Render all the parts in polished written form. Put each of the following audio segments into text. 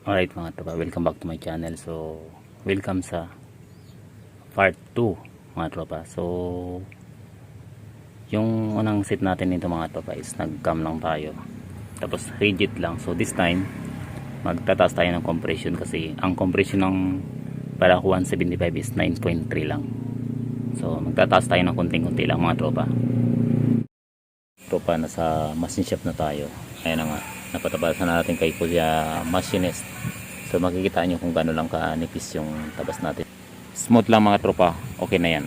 Alright mga tropa, welcome back to my channel. So, welcome sa part 2 mga tropa. So, yung unang set natin nito mga tropa is nag-cam lang tayo. Tapos rigid lang. So, this time, magtataas tayo ng compression kasi ang compression ng Barako 175 is 9.3 lang. So, magtataas tayo ng konting-konti lang mga tropa. Tropa, nasa machine shop na tayo. Ayan na nga. Napatabasan natin kay Kuya Machinist. So makikita nyo kung gano'n lang kanipis yung tabas natin. Smooth lang mga tropa. Okay na yan.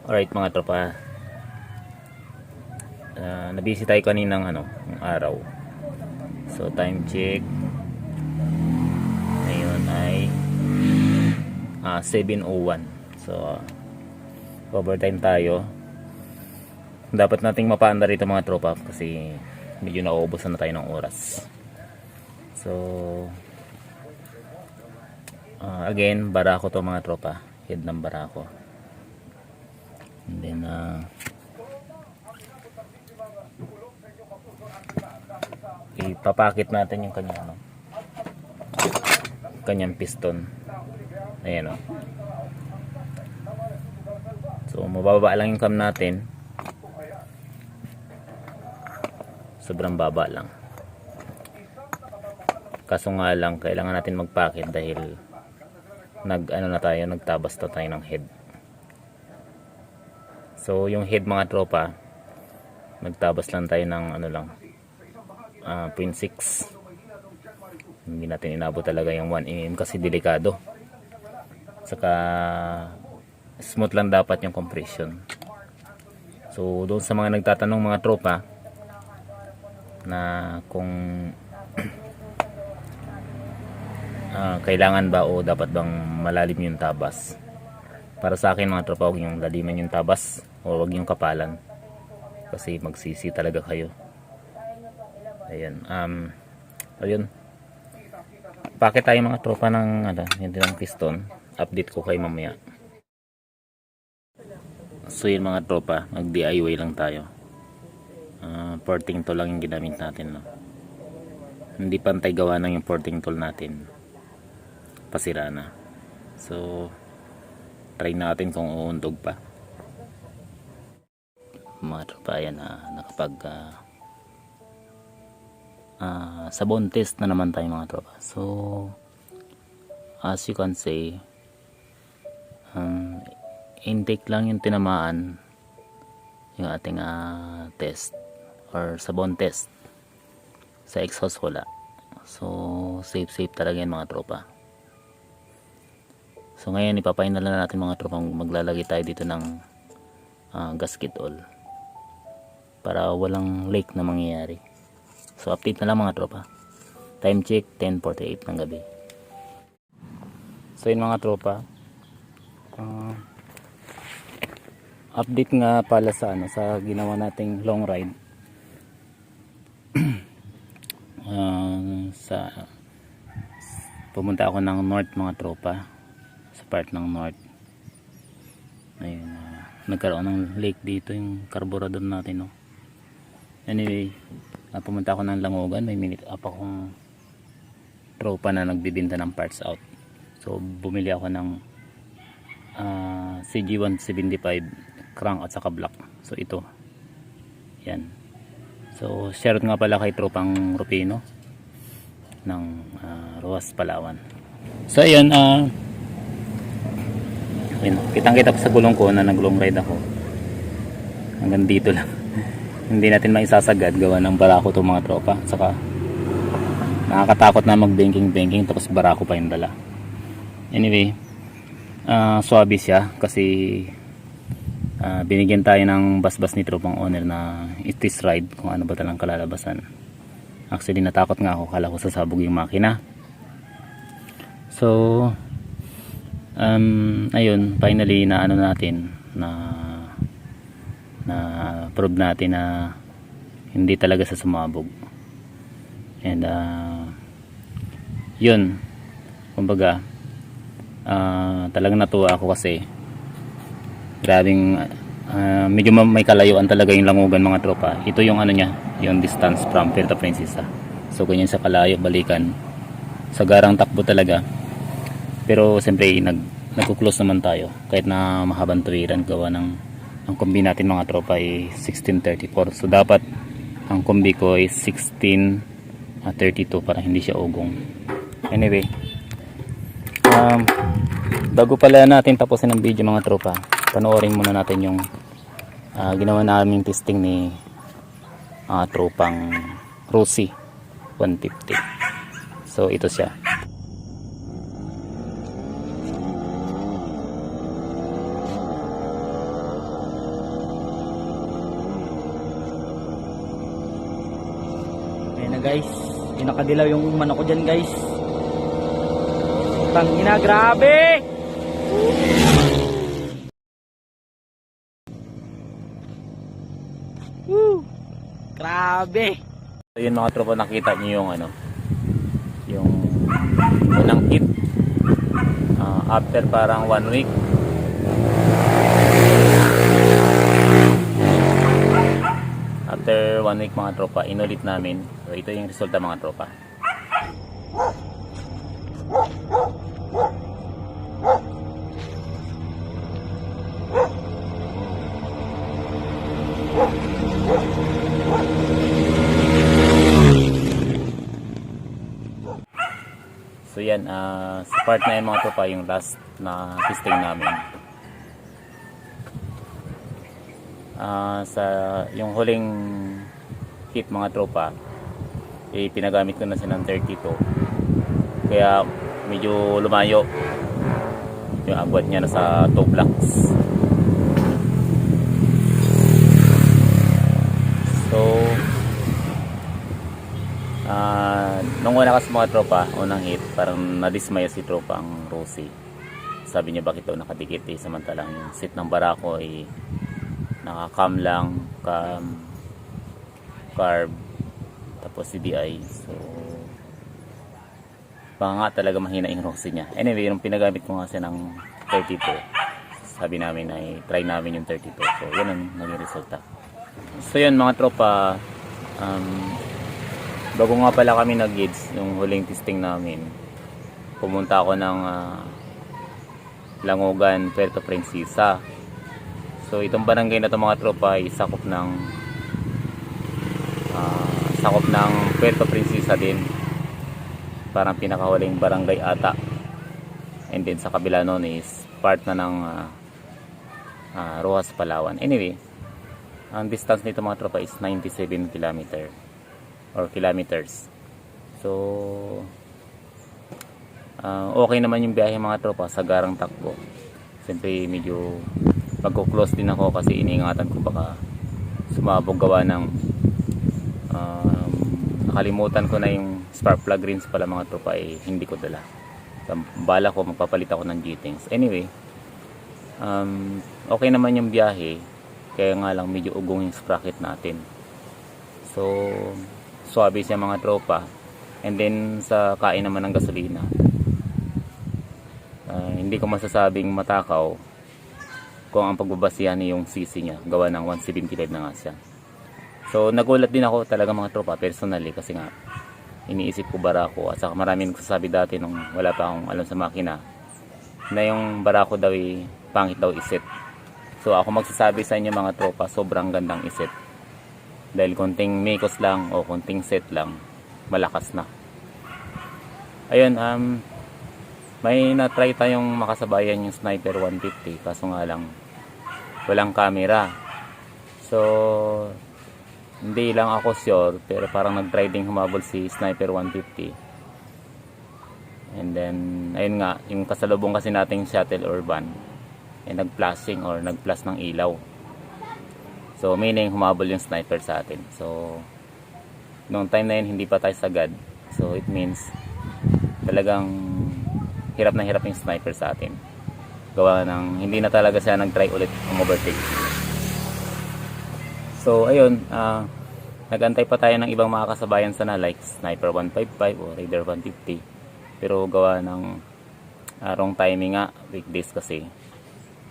Alright mga tropa. Nabisi tayo kaninang araw. So time check. Ngayon ay 7:01. So overtime tayo. Dapat nating mapaanda rito mga tropa kasi medyo nauubusan na tayo ng oras. So again, Barako to mga tropa, head ng Barako. And then ipapakit natin yung kanyang piston. Ayan o. So mababa lang yung cam natin. Sobrang baba lang. Kaso nga lang kailangan natin magpakit dahil nagtabas na tayo ng head. So yung head mga tropa, nagtabas lang tayo ng 0.6. Hindi natin inabot talaga yung 1 mm kasi delikado. Saka smooth lang dapat yung compression. So doon sa mga nagtatanong mga tropa na kung kailangan ba o dapat bang malalim yung tabas, para sa akin mga tropa, huwag yung laliman yung tabas o huwag yung kapalan kasi magsisi talaga kayo. Ayan, ayun, pakit tayo mga tropa ng ng piston. Update ko kayo mamaya. So yun mga tropa, mag DIY lang tayo. Porting tool lang yung ginamit natin, no? Hindi pantay gawa ng yung porting tool natin, pasira na. So try natin kung uundog pa mga tropa. Ayan, nakapag sabon test na naman tayo mga tropa. So as you can see, intake lang yung tinamaan yung ating test or sabon test. Sa exhaust wala. So safe talaga yan mga tropa. So ngayon ipapainal na natin mga tropa, maglalagay tayo dito ng gasket oil para walang leak na mangyayari. So update na lang mga tropa. Time check 10:48 ng gabi. So yun mga tropa, update nga pala sa sa ginawa nating long ride. Pumunta ako ng north mga tropa, sa part ng north. Ayun, nagkaroon ng leak dito yung carburetor natin, no? Anyway, pumunta ako ng Langogan. May minute up akong tropa na nagbibinta ng parts out. So bumili ako ng CG175 crank at saka block. So ito, yan. So share nga pala kay tropang Rupino ng Roas, Palawan. So ayun, kitang-kita sa gulong ko na nag-long ride ako. Hanggang dito lang. Hindi natin maisasagad gawa ng Barako to mga tropa. Saka nakakatakot na mag-banking tapos Barako pa yung dala. Anyway, swabe siya kasi binigyan tayo ng basbas ni tropang owner na test ride kung ano ba talang kalalabasan. Actually natakot nga ako, kala ko sasabog yung makina. So ayun, finally na natin na prove natin na hindi talaga sa sumabog. And yun, kumbaga talagang natuwa ako kasi grabing medyo may kalayuan talaga yung Langogan mga tropa. Ito yung niya, yung distance from Puerto Princesa. So ganyan sa kalayo balikan. Sa garang takbo talaga. Pero siyempre nagko-close naman tayo kahit na mahabang tuwiran gawa ng ang kombi natin mga tropa ay 1634. So dapat ang kombi ko ay 1632 para hindi siya ugong. Anyway, bago pala natin tapusin ang video mga tropa, panoorin muna natin yung ginawa naming testing ni tropang Rossi 150. So ito siya. Ayan na guys, yung nakadilaw yung manok ko dyan guys. Tangina, grabe! Woo! Grabe! So yun mga tropa, nakita niyo yung yung unang hit after parang 1 week. After 1 week mga tropa, inulit namin. So ito yung resulta mga tropa. So yan, sa part na yan mga tropa, yung last na testing namin. Sa yung huling hit mga tropa, pinagamit ko na siya ng 32. Kaya medyo lumayo yung agwat niya na sa 2 blocks. So nung una kasi mga tropa, unang hit, parang nadismaya si tropa ang Rossi. Sabi niya bakit daw nakadikit samantalang yung seat ng barako ay naka-cam lang, carb, tapos CDI. So baka nga talaga mahina yung Rossi niya. Anyway, yung pinagamit ko nga siya ng 32, sabi namin ay try namin yung 32. So yun ang naging resulta. So yun mga tropa, bago nga pala kami nag-gauge yung huling testing namin, pumunta ako ng Langogan, Puerto Princesa. So itong barangay na to mga tropa ay sakop ng Puerto Princesa din, parang pinakahuling barangay ata. And then sa kabila nun is part na ng Rojas, Palawan. Anyway, ang distance nito mga tropa is 97 kilometers. So okay naman yung biyahe mga tropa sa garang takbo. Siyempre medyo magko-close din ako kasi iniingatan ko baka sumabog gawa ng nakalimutan ko na yung spark plug rings pala mga tropa, hindi ko dala. Bala ko magpapalit ako ng G-Things. Anyway, okay naman yung biyahe, kaya nga lang medyo ugong yung sprocket natin. So swabe siya mga tropa. And then sa kain naman ng gasolina, hindi ko masasabing matakaw kung ang pagbabasihan yung CC niya, gawa ng 175 na nga siya. So nagulat din ako talaga mga tropa personally, kasi nga iniisip ko barako, at saka maraming nagsasabi dati nung wala pa akong alam sa makina na yung barako daw pangit daw iset. So ako magsasabi sa inyo mga tropa, sobrang gandang iset. Dahil konting mekos lang o konting set lang, malakas na. Ayun, may na-try tayong makasabayan yung Sniper 150, kaso nga lang walang camera. So hindi lang ako sure, pero parang nag-try ding humabol si Sniper 150. And then ayun nga, yung kasalubong kasi nating shuttle urban nag-flashing or nag-flash ng ilaw. So meaning humabol yung sniper sa atin. So noong time na yun hindi pa tayo sagad. So it means talagang hirap na hirap yung sniper sa atin. Gawa ng hindi na talaga siya nag-try ulit ang overtake. So ayun, nagantay pa tayo ng ibang mga kasabayan sana like Sniper 155 o Raider 150. Pero gawa ng wrong timing nga, weekdays kasi.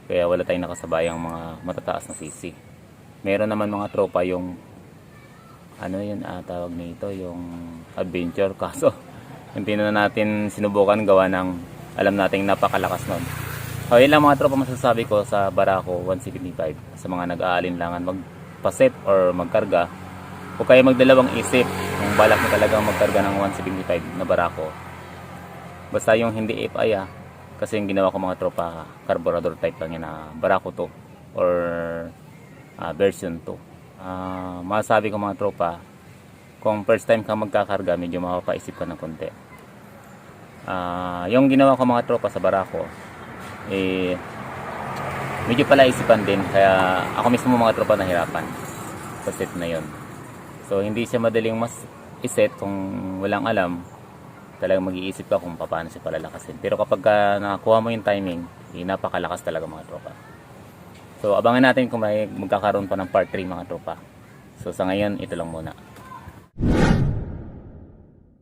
Kaya wala tayong nakasabayang mga matataas na CC. Meron naman mga tropa yung ano yun, tawag nito, yung adventure. Kaso, hindi na natin sinubukan gawa ng alam nating napakalakas nun. So, yun lang mga tropa masasabi ko sa Barako 175. Sa mga nag-aalinlangan magpaset or magkarga, huwag kayo magdalawang isip kung balak mo talagang magkarga ng 175 na Barako. Basta yung hindi FI kasi yung ginawa ko mga tropa, carburetor type lang yan na Barako 2 or version 2. Masasabi ko mga tropa, kung first time ka magkakarga, medyo mapapaisip ka ng konti. Yung ginawa ko mga tropa sa Barako, medyo pala isipan din, kaya ako mismo mga tropa nahirapan sa set na yon. So hindi siya madaling mas iset kung walang alam. Talagang mag-iisip ka kung paano siya palalakasin. Pero kapag nakakuha mo yung timing, napakalakas talaga mga tropa. So abangan natin kung may magkakaroon pa ng part 3 mga tropa. So sa ngayon, ito lang muna.